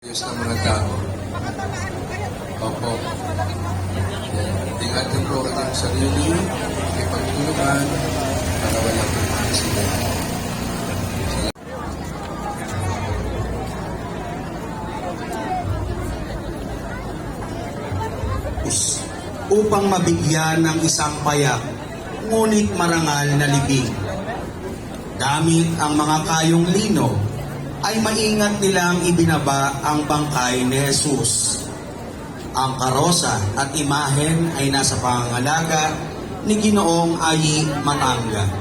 Diyos ng mga tao. Opo. Tingnan po ang sarili, ipagtulungan, para walang sila. Upang mabigyan ng isang payak, ngunit marangal na libing. Gamit ang mga kayong lino, ay maingat nilang ibinaba ang bangkay ni Jesus. Ang karosa at imahen ay nasa pangangalaga ni Ginoong Ayi Matanga.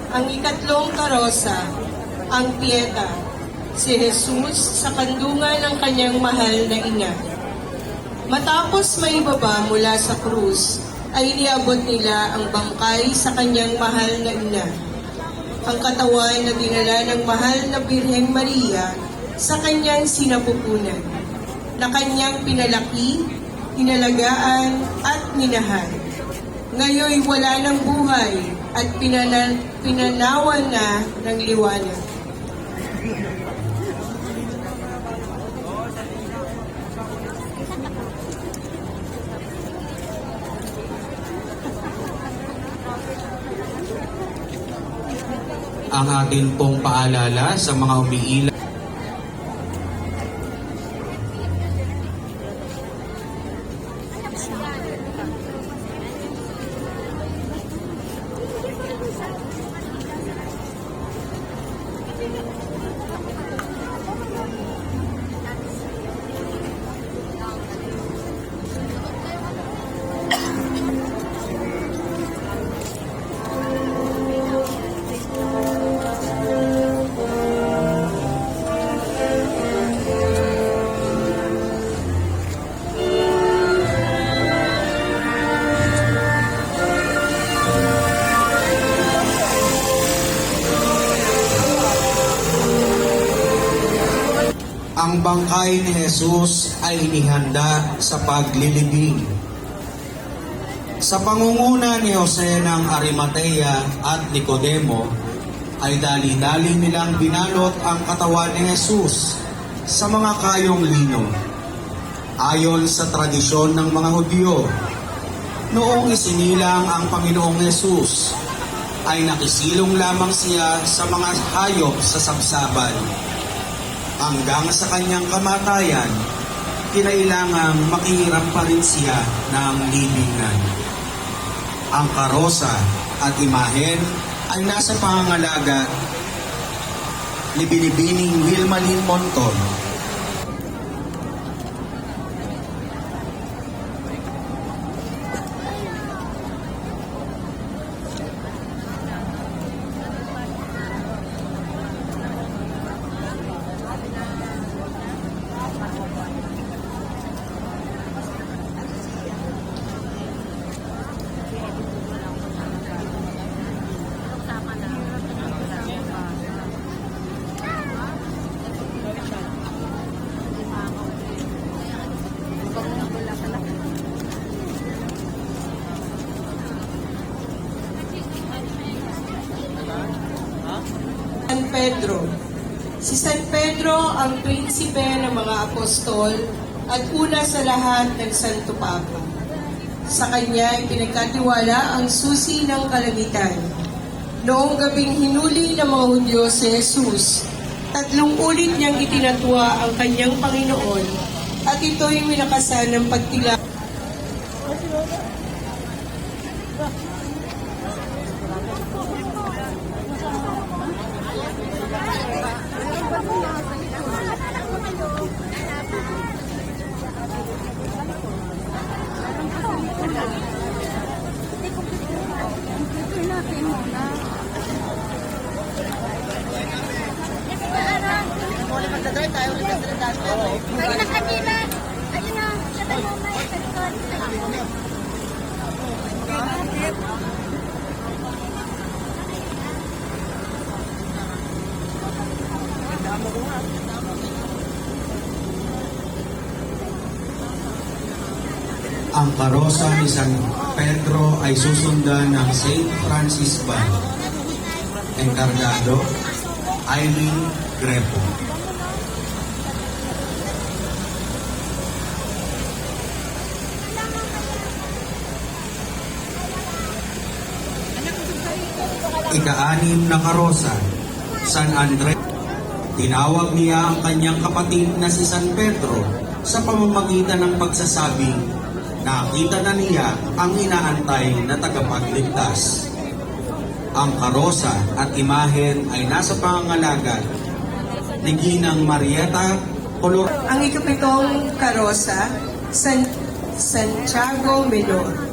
Ang ikatlong karosa, ang Pieta, si Jesus sa kandungan ng kanyang mahal na ina. Matapos maibaba mula sa krus, ay iniabot nila ang bangkay sa kanyang mahal na ina. Ang katawan na dinala ng mahal na Birheng Maria sa kanyang sinapupunan, na kanyang pinalaki, inalagaan at minahal. Ngayoy wala ng buhay at pinanawan na ng liwanag. Ang atin pong paalala sa mga umiilang ang bangkay ni Jesus ay inihanda sa paglilibing. Sa pangunguna ni Jose ng Arimatea at Nicodemo, ay dali-dali nilang binalot ang katawan ni Jesus sa mga kayong lino. Ayon sa tradisyon ng mga Hudyo, noong isinilang ang Panginoong Jesus, ay nakisilong lamang siya sa mga hayop sa sabsaban. Hanggang sa kanyang kamatayan, kinailangang makihiram pa rin siya ng libingan. Ang karosa at imahen ay nasa pangangalaga ni Binibining Wilmalin Monton. San Pedro. Si San Pedro ang prinsipe ng mga apostol at una sa lahat ng Santo Papa. Sa kanya ay pinagkatiwala ang susi ng kalangitan. Noong gabing hinuli ng mga Hudyo si Jesus, 3 ulit niyang itinatwa ang kanyang Panginoon at ito'y winakasan ng pagtila. Ayun na kanina. Ayun na. Sabi mo may person. Ang karosa ni San Pedro ay susundan ng St. Francis Band. Enkargado, Eileen Grepo. Ika-6 na karosa, San Andres. Tinawag niya ang kanyang kapatid na si San Pedro sa pamamagitan ng pagsasabing, nakita na niya ang inaantay na tagapagligtas. Ang karosa at imahen ay nasa pangangalaga ni Ginang Marieta Color. Ang ikapitong karosa, Santiago Menor.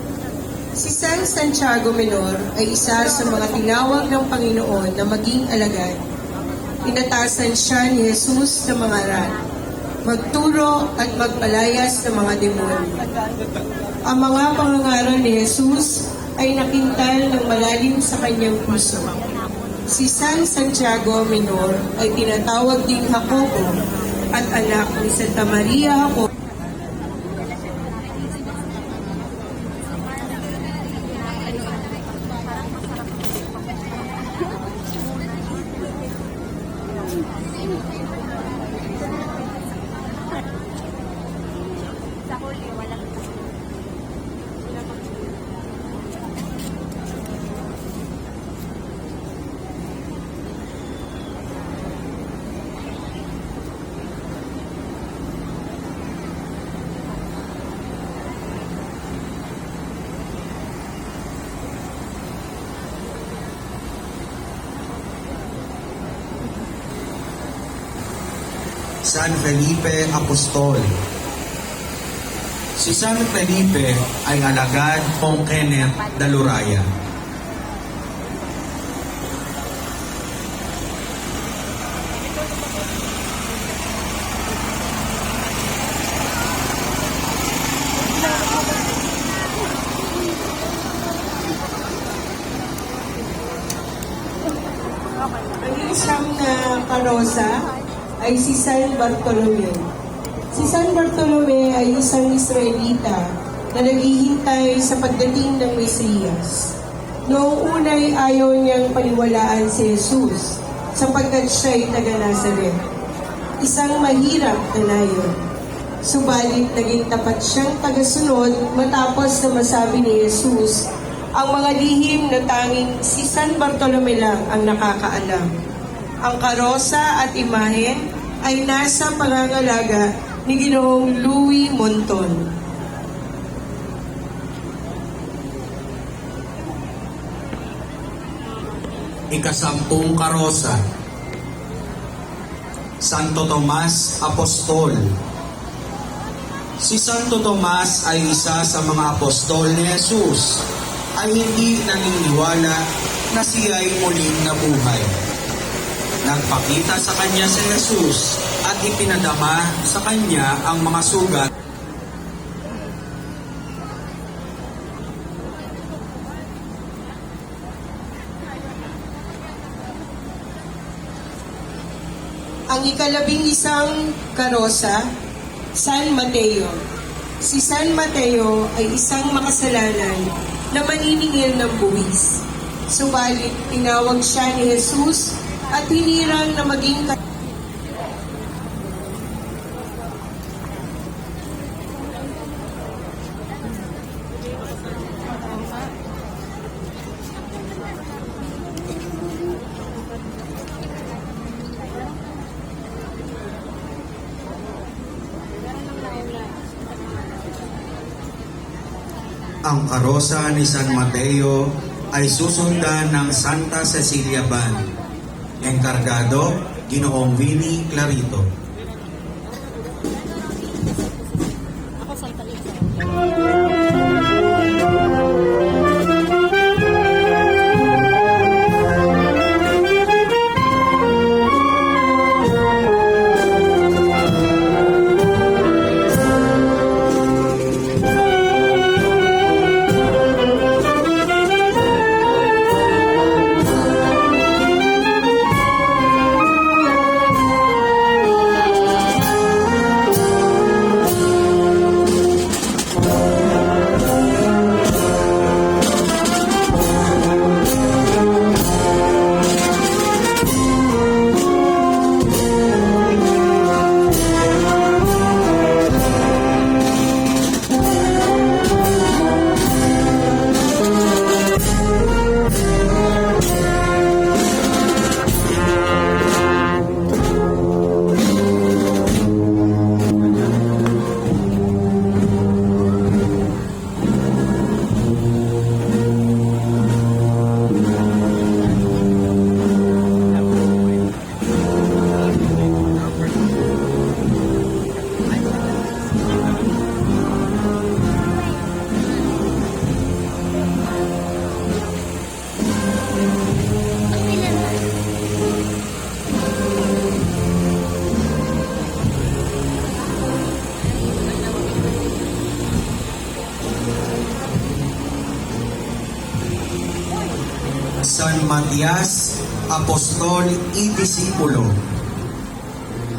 Si San Santiago Menor ay isa sa mga tinawag ng Panginoon na maging alagad. Inatasan siya ni Jesus na mga ran, magturo at magpalayas ng mga demonyo. Ang mga pangangaral ni Jesus ay nakintal ng malalim sa kanyang puso. Si San Santiago Menor ay tinatawag ding Jacobo at anak ni Santa Maria Jacobo. Sa huli, walang San Felipe Apostol. Si San Felipe ay alagad kong Kenneth Daluraya. Ang isang na karosa ay si San Bartolome. Si San Bartolome ay isang Israelita na naghihintay sa pagdating ng Mesiyas. Noong unay ayaw niyang paniwalaan si Jesus sapagkat siya'y taga-Nazaret. Isang mahirap na layon. Subalit naging tapat siyang tagasunod matapos na masabi ni Jesus ang mga lihim na tanging si San Bartolome lang ang nakakaalam. Ang karosa at imahen ay nasa pangangalaga ni Ginoong Louis Monton. Ika-10 karosa, Santo Tomas Apostol. Si Santo Tomas ay isa sa mga apostol ni Jesus, ay hindi naniniwala na siya ay muling nabuhay. Nagpakita sa kanya si Jesus at ipinadama sa kanya ang mga sugat. Ang ika-11 karosa, San Mateo. Si San Mateo ay isang makasalanan na maniningil ng buwis. Subalit, tinawag siya ni Jesus at hinirang na maging Ang karosa ni San Mateo ay susundan ng Santa Cecilia Band. Enkargado, Ginoong Winnie Clarito. San Matias, Apostol y Disipulo.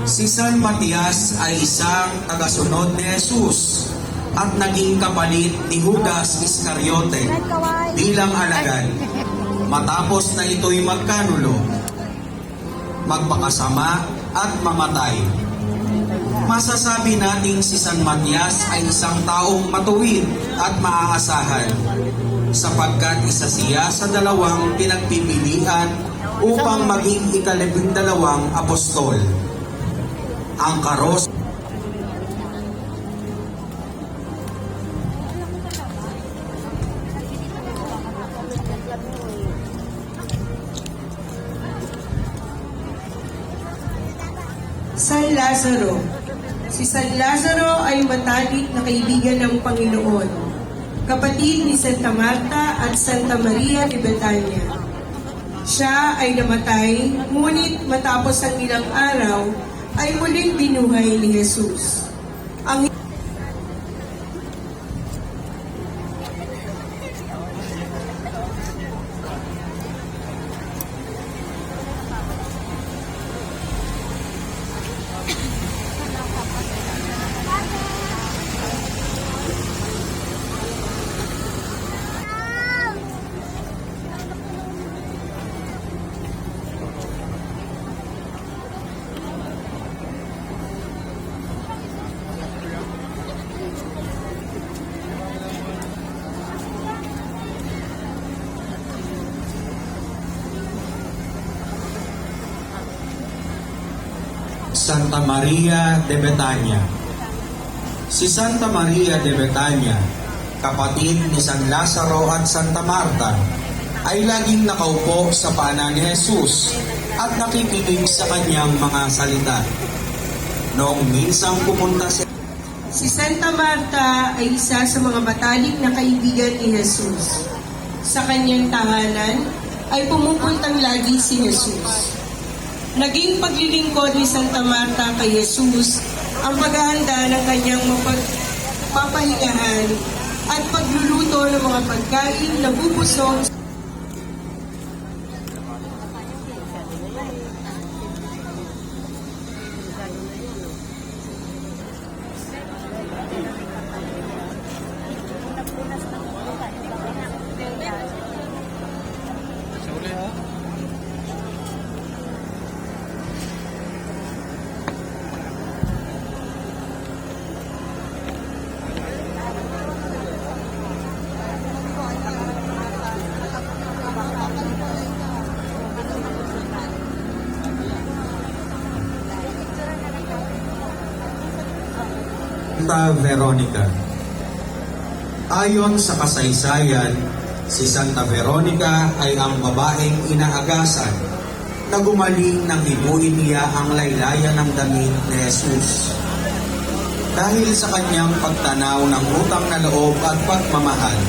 Si San Matias ay isang tagasunod ni Jesus at naging kapalit ni Judas Iscariote bilang alagad. Matapos na ito'y magkanulo, magpakasama at mamatay. Masasabi nating si San Matias ay isang taong matuwid at maaasahan sapagkat isa siya sa dalawang pinagpipilian upang maging ika-12 apostol. Ang karos San Lazaro. Si San Lazaro ay matalik na kaibigan ng Panginoon, kapatid ni Santa Marta at Santa Maria de Betania. Siya ay namatay, ngunit matapos ang ilang araw, ay muling binuhay ni Jesus. Ang Santa Maria de Betania. Si Santa Maria de Betania, kapatid ni San Lazaro at Santa Marta, ay laging nakaupo sa paanan ni Jesus at nakikinig sa kanyang mga salita. Noong minsang pumunta si Santa Marta ay isa sa mga matalik na kaibigan ni Jesus. Sa kanyang tahanan ay pumupuntang lagi si Jesus. Naging paglilingkod ni Santa Marta kay Jesus ang paghahanda ng kanyang mapapahingahan at pagluluto ng mga pagkain na bubusog Santa Veronica. Ayon sa kasaysayan, si Santa Veronica ay ang babaeng inaagasan na gumaling nang ibuin niya ang laylayan ng damit ni Jesus. Dahil sa kanyang pagtanaw ng utang na loob at pagmamahal,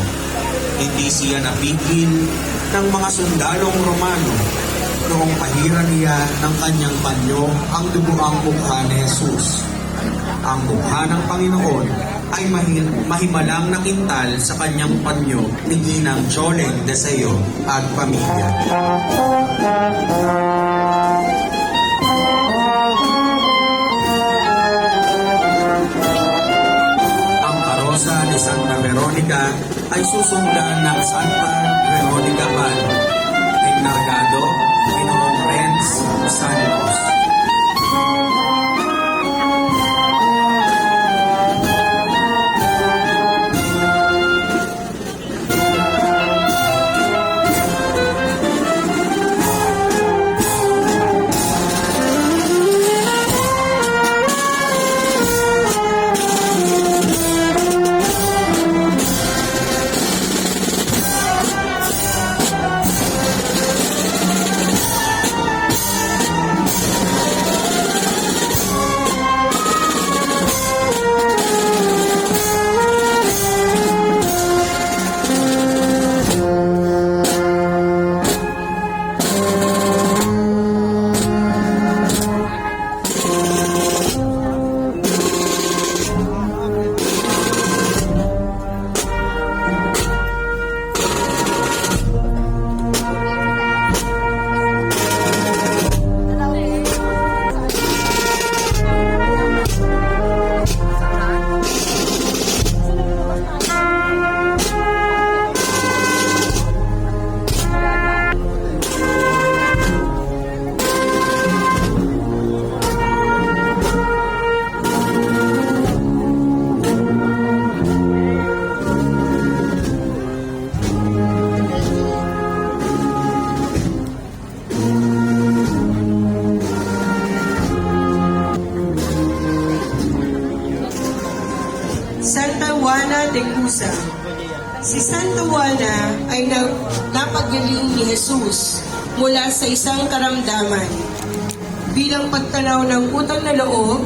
hindi siya napigil ng mga sundalong Romano noong pahiran niya ng kanyang panyo ang duguang mukha ni Jesus. Ang mukha ng Panginoon ay mahimalang nakintal sa kanyang panyo ni Ginang Choleng Deseo at pamilya. Ang karosa ni Santa Veronica ay susundan ng Santa Veronica Pan, Encargado, Ginoong Renz Santos. Santa Juana de Cusa. Si Santa Juana ay napagaling ni Jesus mula sa isang karamdaman. Bilang pagtanaw ng utang na loob,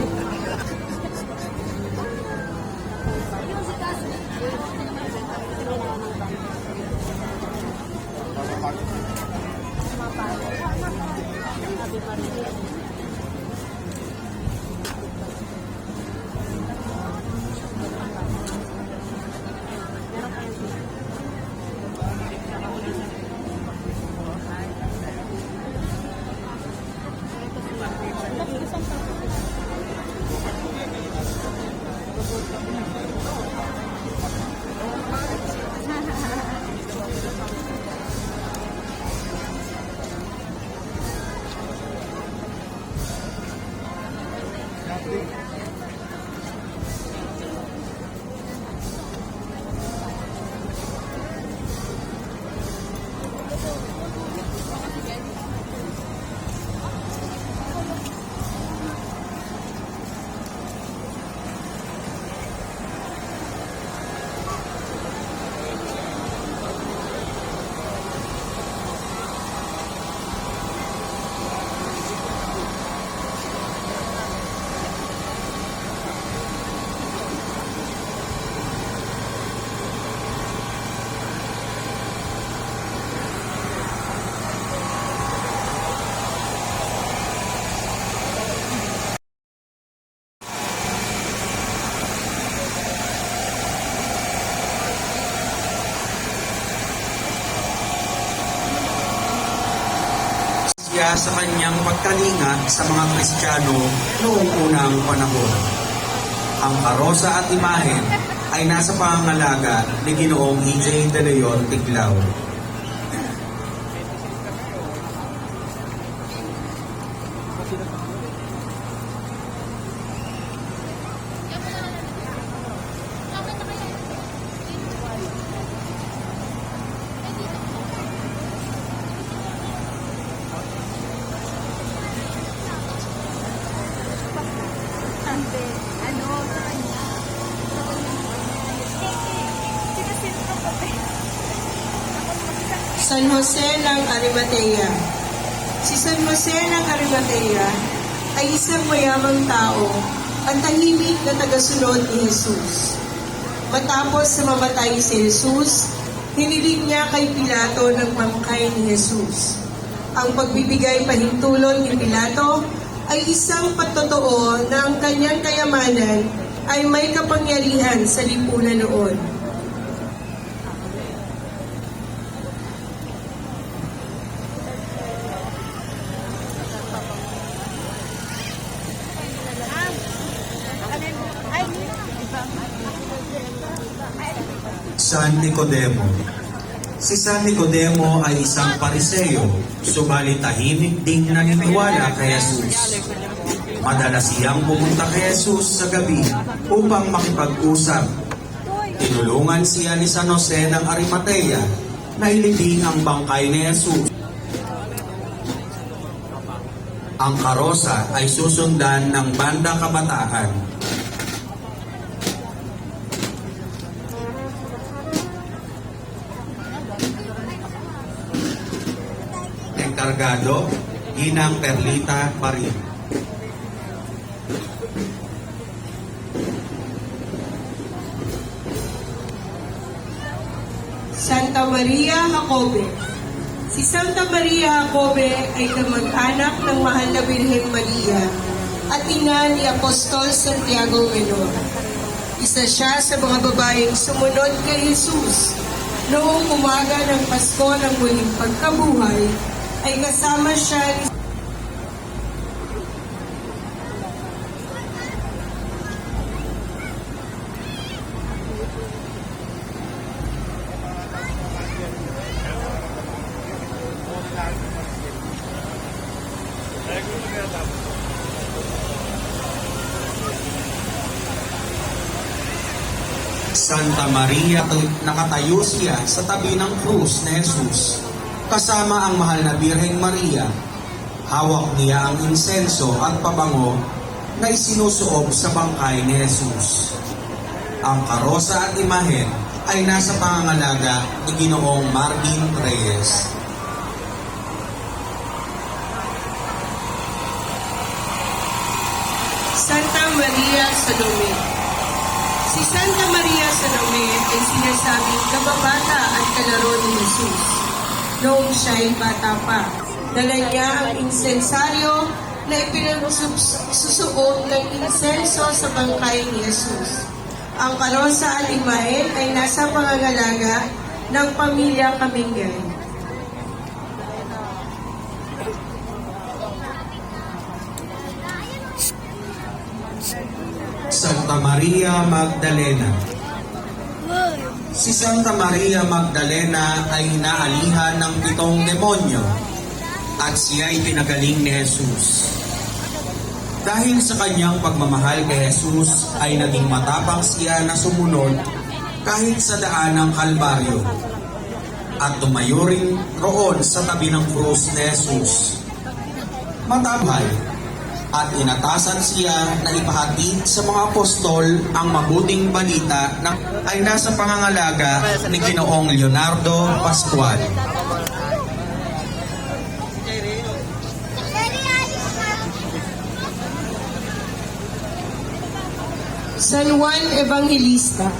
siya sa kanyang pagkalinga sa mga Kristiyano noong unang panahon. Ang karosa at imahen ay nasa pangangalaga ni Ginoong E.J. De Leon Tiglao. Ano, sa kanya. San Jose ng Arimatea. Si San Jose ng Arimatea ay isang mayamang tao at tahimik na tagasunod ni Jesus. Matapos sa mamatay si Jesus, hiniling niya kay Pilato ng bangkay ni Jesus. Ang pagbibigay pahintulot ni Pilato ay isang pagtotoo na ang kanyang kayamanan ay may kapangyarihan sa lipunan noon. San Nicodemo. Si San Nicodemo ay isang pariseo, subalit tahimik ding naniniwala kay Jesus. Madalas siyang pumunta kay Jesus sa gabi upang makipag-usap. Tinulungan siya ni San Jose ng Arimatea na ilibing ang bangkay ni Jesus. Ang karosa ay susundan ng banda kabataan. Enkargado, Ginang Perlita Parin. Santa Maria Jacobe. Si Santa Maria Jacobe ay kamag-anak ng mahal na Birheng Maria at ina ni Apostol Santiago Menor. Isa siya sa mga babaeng sumunod kay Jesus. Noong umaga ng Pasko ng muling pagkabuhay, ay kasama siya ni Santa Maria, nakatayo siya sa tabi ng krus ni Jesus, kasama ang mahal na Birheng Maria. Hawak niya ang insenso at pabango na isinusuob sa bangkay ni Jesus. Ang karosa at imahen ay nasa pangangalaga ni Ginoong Marvin Reyes. Santa Maria Salome. Si Santa Maria Salome ay sinasabing kababata at kalaro ni Jesus. Noong siya ay bata pa, dala niya ang insensaryo na ipinagsusuot ng insenso sa bangkay ni Jesus. Ang karosa at imahen ay nasa pangangalaga ng pamilya Kamingay. Santa Maria Magdalena. Si Santa Maria Magdalena ay inaalihan ng 7 demonyo at siya ay pinagaling ni Jesus. Dahil sa kanyang pagmamahal kay Jesus ay naging matapang siya na sumunod kahit sa daan ng Kalbaryo at tumayo rin roon sa tabi ng krus ni Jesus. Matapang at inatasan siya na ipahatid sa mga apostol ang mabuting balita na ay nasa pangangalaga ni Ginoong Leonardo Pascual. San Juan Evangelista.